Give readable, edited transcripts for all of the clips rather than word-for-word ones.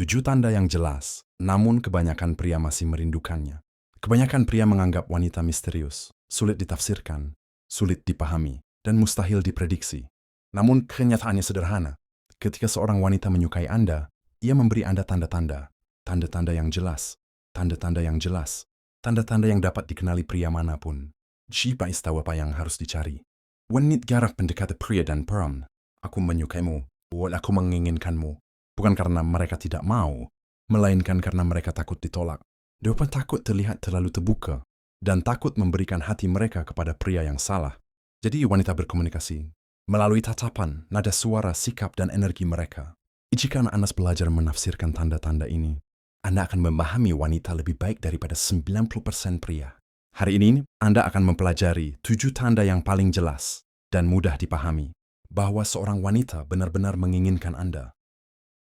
7 tanda yang jelas, namun kebanyakan pria masih merindukannya. Kebanyakan pria menganggap wanita misterius, sulit ditafsirkan, sulit dipahami, dan mustahil diprediksi. Namun kenyataannya sederhana. Ketika seorang wanita menyukai Anda, ia memberi Anda tanda-tanda. Tanda-tanda yang jelas. Tanda-tanda yang jelas. Tanda-tanda yang dapat dikenali pria manapun. Siapa tahu apa yang harus dicari. Wanita jarak pendekatan pria dan perempuan. Aku menyukaimu, aku menginginkanmu. Bukan karena mereka tidak mau, melainkan karena mereka takut ditolak. Mereka takut terlihat terlalu terbuka, dan takut memberikan hati mereka kepada pria yang salah. Jadi wanita berkomunikasi melalui tatapan, nada suara, sikap, dan energi mereka. Jika Anda belajar menafsirkan tanda-tanda ini, Anda akan memahami wanita lebih baik daripada 90% pria. Hari ini, Anda akan mempelajari 7 tanda yang paling jelas dan mudah dipahami bahwa seorang wanita benar-benar menginginkan Anda.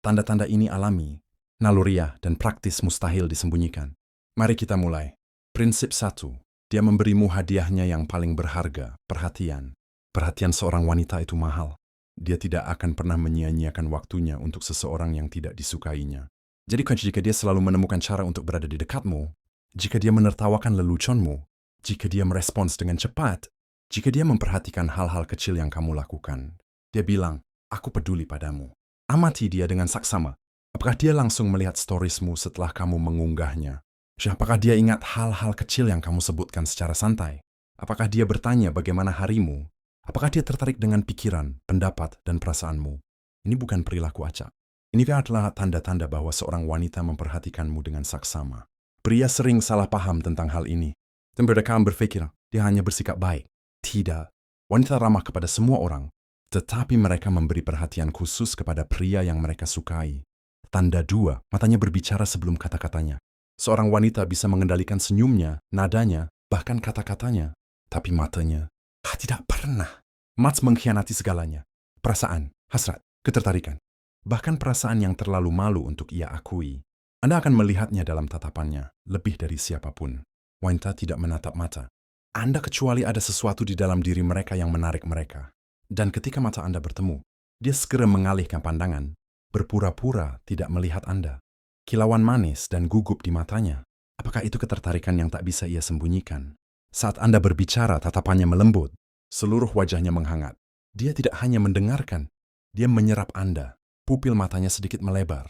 Tanda-tanda ini alami, naluriah, dan praktis mustahil disembunyikan. Mari kita mulai. Prinsip 1. Dia memberimu hadiahnya yang paling berharga, perhatian. Perhatian seorang wanita itu mahal. Dia tidak akan pernah menyia-nyiakan waktunya untuk seseorang yang tidak disukainya. Jadi jika dia selalu menemukan cara untuk berada di dekatmu, jika dia menertawakan leluconmu, jika dia merespons dengan cepat, jika dia memperhatikan hal-hal kecil yang kamu lakukan, dia bilang, aku peduli padamu. Amati dia dengan saksama. Apakah dia langsung melihat storiesmu setelah kamu mengunggahnya? Apakah dia ingat hal-hal kecil yang kamu sebutkan secara santai? Apakah dia bertanya bagaimana harimu? Apakah dia tertarik dengan pikiran, pendapat, dan perasaanmu? Ini bukan perilaku acak. Ini adalah tanda-tanda bahwa seorang wanita memperhatikanmu dengan saksama. Pria sering salah paham tentang hal ini. Dan mereka berpikir, dia hanya bersikap baik. Tidak. Wanita ramah kepada semua orang. Tetapi mereka memberi perhatian khusus kepada pria yang mereka sukai. Tanda 2, matanya berbicara sebelum kata-katanya. Seorang wanita bisa mengendalikan senyumnya, nadanya, bahkan kata-katanya. Tapi matanya, tidak pernah. Mata mengkhianati segalanya. Perasaan, hasrat, ketertarikan. Bahkan perasaan yang terlalu malu untuk ia akui. Anda akan melihatnya dalam tatapannya, lebih dari siapapun. Wanita tidak menatap mata Anda kecuali ada sesuatu di dalam diri mereka yang menarik mereka. Dan ketika mata Anda bertemu, dia segera mengalihkan pandangan, berpura-pura tidak melihat Anda. Kilauan manis dan gugup di matanya. Apakah itu ketertarikan yang tak bisa ia sembunyikan? Saat Anda berbicara, tatapannya melembut. Seluruh wajahnya menghangat. Dia tidak hanya mendengarkan, dia menyerap Anda. Pupil matanya sedikit melebar.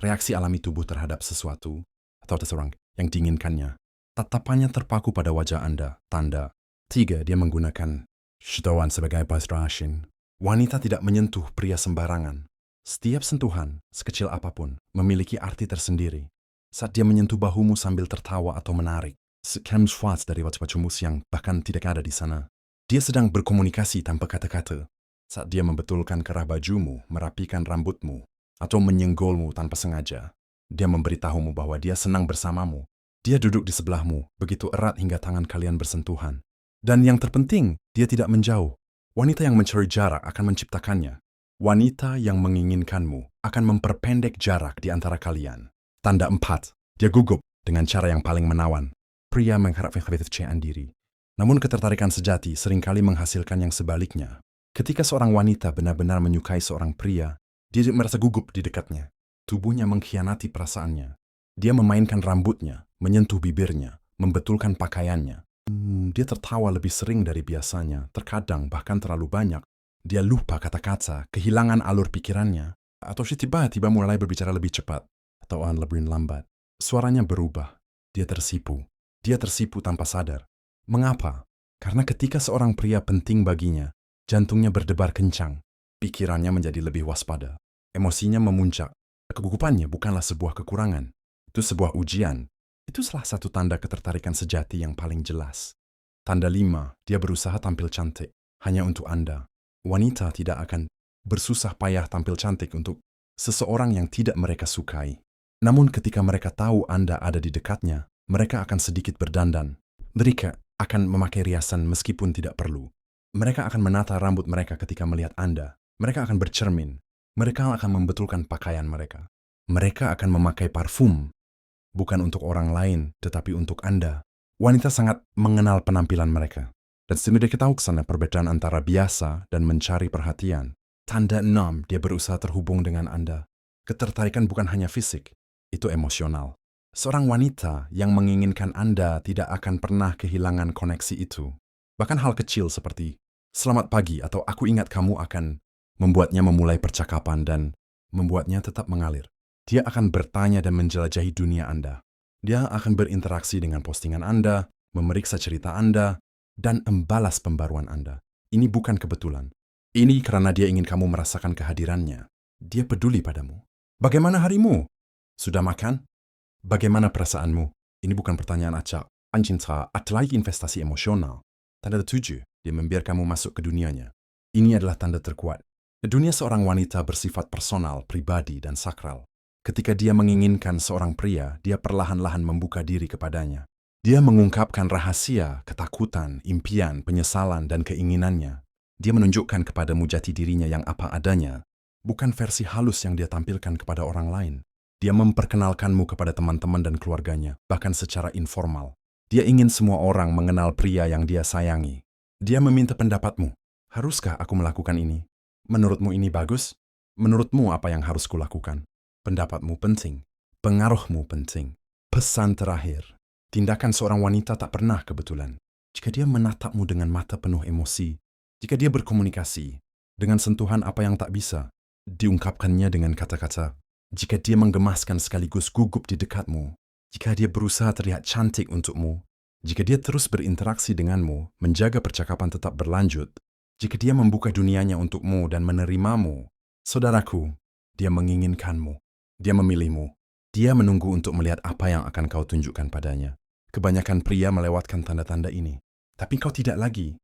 Reaksi alami tubuh terhadap sesuatu atau seseorang yang diinginkannya. Tatapannya terpaku pada wajah Anda. Tanda 3, dia menggunakan syaitan sebagai bahasa asing. Wanita tidak menyentuh pria sembarangan. Setiap sentuhan, sekecil apapun, memiliki arti tersendiri. Saat dia menyentuh bahumu sambil tertawa atau menarik, sekian suat dari wajah-wajahmu yang bahkan tidak ada di sana. Dia sedang berkomunikasi tanpa kata-kata. Saat dia membetulkan kerah bajumu, merapikan rambutmu, atau menyenggolmu tanpa sengaja, dia memberitahumu bahwa dia senang bersamamu. Dia duduk di sebelahmu, begitu erat hingga tangan kalian bersentuhan. Dan yang terpenting, dia tidak menjauh. Wanita yang mencari jarak akan menciptakannya. Wanita yang menginginkanmu akan memperpendek jarak di antara kalian. Tanda 4, dia gugup dengan cara yang paling menawan. Pria mengharapkan kepercayaan diri. Namun ketertarikan sejati seringkali menghasilkan yang sebaliknya. Ketika seorang wanita benar-benar menyukai seorang pria, dia merasa gugup di dekatnya. Tubuhnya mengkhianati perasaannya. Dia memainkan rambutnya, menyentuh bibirnya, membetulkan pakaiannya. Dia tertawa lebih sering dari biasanya, terkadang bahkan terlalu banyak. Dia lupa kata-kata, kehilangan alur pikirannya, atau tiba-tiba mulai berbicara lebih cepat, atau lebih lambat. Suaranya berubah. Dia tersipu. Dia tersipu tanpa sadar. Mengapa? Karena ketika seorang pria penting baginya, jantungnya berdebar kencang, pikirannya menjadi lebih waspada. Emosinya memuncak. Kegugupannya bukanlah sebuah kekurangan. Itu sebuah ujian. Itu salah satu tanda ketertarikan sejati yang paling jelas. Tanda 5, dia berusaha tampil cantik, hanya untuk Anda. Wanita tidak akan bersusah payah tampil cantik untuk seseorang yang tidak mereka sukai. Namun ketika mereka tahu Anda ada di dekatnya, mereka akan sedikit berdandan. Mereka akan memakai riasan meskipun tidak perlu. Mereka akan menata rambut mereka ketika melihat Anda. Mereka akan bercermin. Mereka akan membetulkan pakaian mereka. Mereka akan memakai parfum. Bukan untuk orang lain, tetapi untuk Anda. Wanita sangat mengenal penampilan mereka. Dan sudah kita tahu kesana perbedaan antara biasa dan mencari perhatian. Tanda 6, dia berusaha terhubung dengan Anda. Ketertarikan bukan hanya fisik, itu emosional. Seorang wanita yang menginginkan Anda tidak akan pernah kehilangan koneksi itu. Bahkan hal kecil seperti, "Selamat pagi" atau "Aku ingat kamu" akan membuatnya memulai percakapan dan membuatnya tetap mengalir. Dia akan bertanya dan menjelajahi dunia Anda. Dia akan berinteraksi dengan postingan Anda, memeriksa cerita Anda, dan membalas pembaruan Anda. Ini bukan kebetulan. Ini karena dia ingin kamu merasakan kehadirannya. Dia peduli padamu. Bagaimana harimu? Sudah makan? Bagaimana perasaanmu? Ini bukan pertanyaan acak. Cinta atau lagi investasi emosional. Tanda 7, dia membiarkan kamu masuk ke dunianya. Ini adalah tanda terkuat. Dunia seorang wanita bersifat personal, pribadi, dan sakral. Ketika dia menginginkan seorang pria, dia perlahan-lahan membuka diri kepadanya. Dia mengungkapkan rahasia, ketakutan, impian, penyesalan, dan keinginannya. Dia menunjukkan kepadamu jati dirinya yang apa adanya, bukan versi halus yang dia tampilkan kepada orang lain. Dia memperkenalkanmu kepada teman-teman dan keluarganya, bahkan secara informal. Dia ingin semua orang mengenal pria yang dia sayangi. Dia meminta pendapatmu. Haruskah aku melakukan ini? Menurutmu ini bagus? Menurutmu apa yang harus kulakukan? Pendapatmu penting. Pengaruhmu penting. Pesan terakhir. Tindakan seorang wanita tak pernah kebetulan. Jika dia menatapmu dengan mata penuh emosi, jika dia berkomunikasi dengan sentuhan apa yang tak bisa diungkapkannya dengan kata-kata, jika dia menggemaskan sekaligus gugup di dekatmu, jika dia berusaha terlihat cantik untukmu, jika dia terus berinteraksi denganmu, menjaga percakapan tetap berlanjut, jika dia membuka dunianya untukmu dan menerimamu, saudaraku, dia menginginkanmu, dia memilihmu, dia menunggu untuk melihat apa yang akan kau tunjukkan padanya. Kebanyakan pria melewatkan tanda-tanda ini, tapi kau tidak lagi.